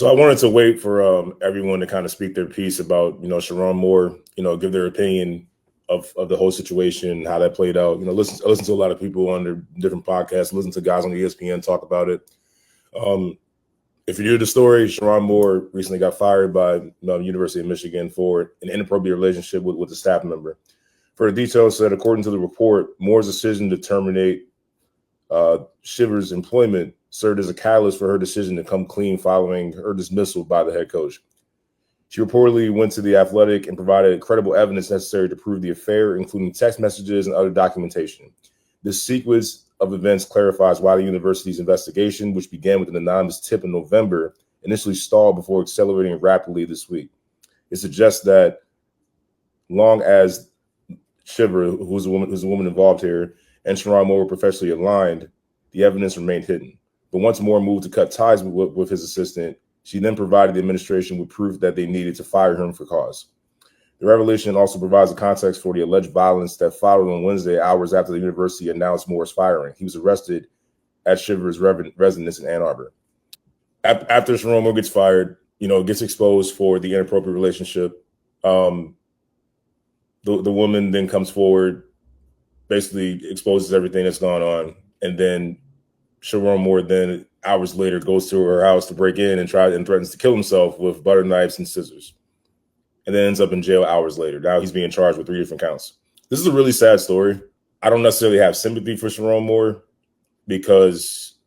So I wanted to wait for everyone to kind of speak their piece about, Sherrone Moore, give their opinion of the whole situation, how that played out. Listen to a lot of people on their different podcasts, listen to guys on ESPN talk about it. If you hear the story, Sherrone Moore recently got fired by the University of Michigan for an inappropriate relationship with a staff member. For the details, said according to the report, Moore's decision to terminate Shiver's employment served as a catalyst for her decision to come clean following her dismissal by the head coach. She reportedly went to the Athletic and provided credible evidence necessary to prove the affair, including text messages and other documentation. This sequence of events clarifies why the university's investigation, which began with an anonymous tip in November, initially stalled before accelerating rapidly this week. It suggests that long as Shiver, who's a woman involved here, and Sherrone Moore were professionally aligned, the evidence remained hidden. But once Moore moved to cut ties with his assistant, she then provided the administration with proof that they needed to fire him for cause. The revelation also provides a context for the alleged violence that followed on Wednesday, hours after the university announced Moore's firing. He was arrested at Shiver's residence in Ann Arbor. After Sherrone Moore gets fired, gets exposed for the inappropriate relationship, the woman then comes forward, basically exposes everything that's gone on, and then Sherrone Moore then hours later goes to her house to break in and threatens to kill himself with butter knives and scissors, and then ends up in jail hours later. Now he's being charged with 3 different counts. This is a really sad story. I don't necessarily have sympathy for Sherrone Moore because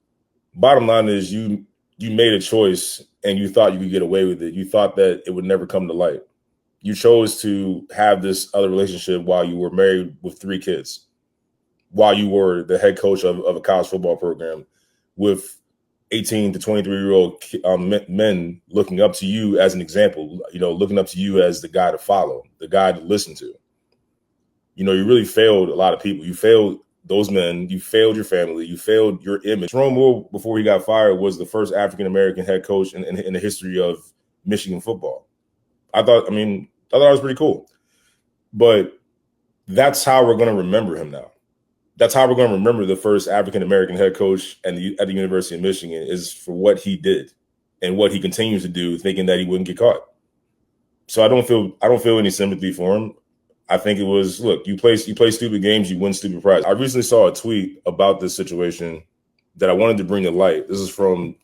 bottom line is you made a choice and you thought you could get away with it. You thought that it would never come to light. You chose to have this other relationship while you were married with 3 kids, while you were the head coach of a college football program with 18 to 23-year-old men looking up to you as an example, looking up to you as the guy to follow, the guy to listen to. You really failed a lot of people. You failed those men. You failed your family. You failed your image. Sherrone Moore, before he got fired, was the first African-American head coach in the history of Michigan football. I thought it was pretty cool. But that's how we're going to remember him now. That's how we're going to remember the first African-American head coach at the University of Michigan, is for what he did and what he continues to do, thinking that he wouldn't get caught. So I don't feel any sympathy for him. I think it was, look, you play stupid games, you win stupid prizes. I recently saw a tweet about this situation that I wanted to bring to light. This is from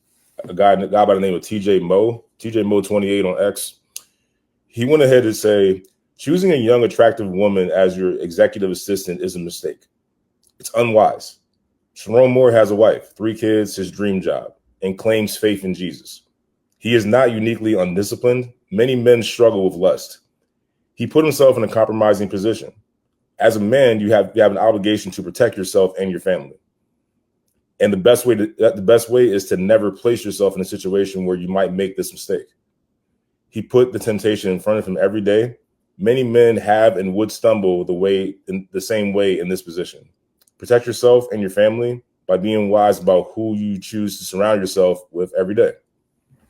a guy by the name of TJ Moe 28 on X. He went ahead to say, choosing a young, attractive woman as your executive assistant is a mistake. It's unwise. Sherrone Moore has a wife, 3 kids, his dream job, and claims faith in Jesus. He is not uniquely undisciplined. Many men struggle with lust. He put himself in a compromising position. As a man, you have an obligation to protect yourself and your family. And the best way is to never place yourself in a situation where you might make this mistake. He put the temptation in front of him every day. Many men have and would stumble the same way in this position. Protect yourself and your family by being wise about who you choose to surround yourself with every day.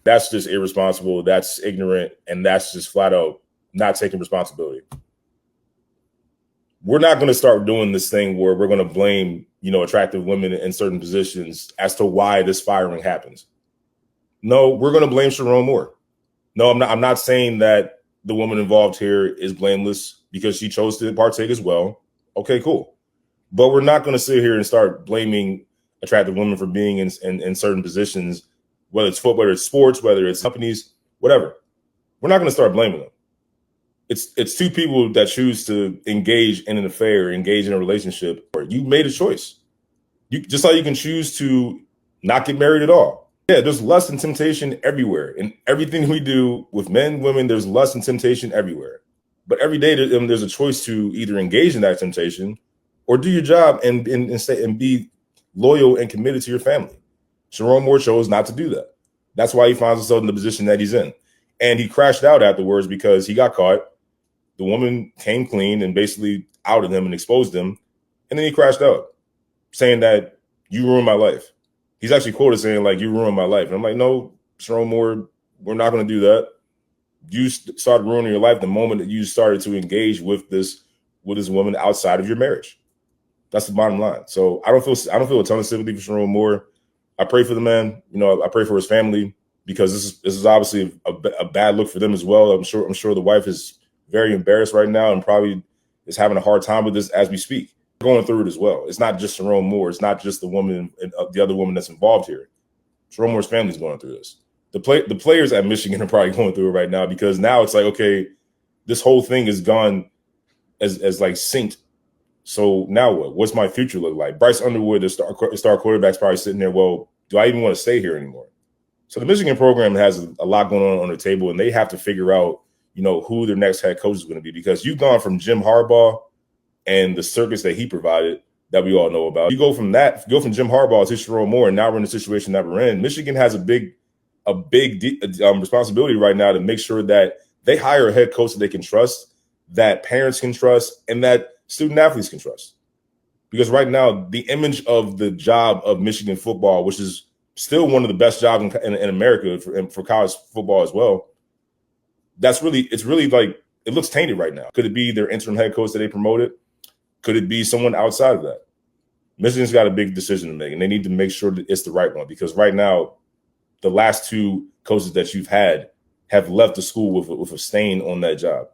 That's just irresponsible. That's ignorant. And that's just flat out not taking responsibility. We're not going to start doing this thing where we're going to blame, attractive women in certain positions as to why this firing happens. No, we're going to blame Sherrone Moore. No, I'm not saying that the woman involved here is blameless because she chose to partake as well. Okay, cool. But we're not going to sit here and start blaming attractive women for being in certain positions, whether it's football, whether it's sports, whether it's companies, whatever. We're not going to start blaming them. It's 2 people that choose to engage in an affair, engage in a relationship. Or you made a choice. You just like you can choose to not get married at all. Yeah, there's lust and temptation everywhere. In everything we do with men, women, there's lust and temptation everywhere. But every day there's a choice to either engage in that temptation or do your job and be loyal and committed to your family. Sherrone Moore chose not to do that. That's why he finds himself in the position that he's in. And he crashed out afterwards because he got caught. The woman came clean and basically outed him and exposed him. And then he crashed out, saying that you ruined my life. He's actually quoted saying, like, you ruined my life. And I'm like, no, Sherrone Moore, we're not going to do that. You started ruining your life the moment that you started to engage with this woman outside of your marriage. That's the bottom line. So I don't feel a ton of sympathy for Sherrone Moore. I pray for the man. I pray for his family because this is obviously a bad look for them as well. I'm sure the wife is very embarrassed right now and probably is having a hard time with this as we speak. Going through it as well. It's not just Sherrone Moore. It's not just the woman, the other woman that's involved here. Sherrone Moore's family's going through this. The players at Michigan are probably going through it right now, because now it's like, okay, this whole thing is gone as like synced. So now what? What's my future look like? Bryce Underwood, the star quarterback's probably sitting there. Well, do I even want to stay here anymore? So the Michigan program has a lot going on the table, and they have to figure out, who their next head coach is going to be, because you've gone from Jim Harbaugh and the circus that he provided that we all know about. You go from Jim Harbaugh to Sherrone Moore, and now we're in the situation that we're in. Michigan has a big responsibility right now to make sure that they hire a head coach that they can trust, that parents can trust, and that student athletes can trust. Because right now, the image of the job of Michigan football, which is still one of the best jobs in America for college football as well, it's really like, it looks tainted right now. Could it be their interim head coach that they promoted? Could it be someone outside of that? Michigan's got a big decision to make, and they need to make sure that it's the right one, because right now, the last two coaches that you've had have left the school with a stain on that job.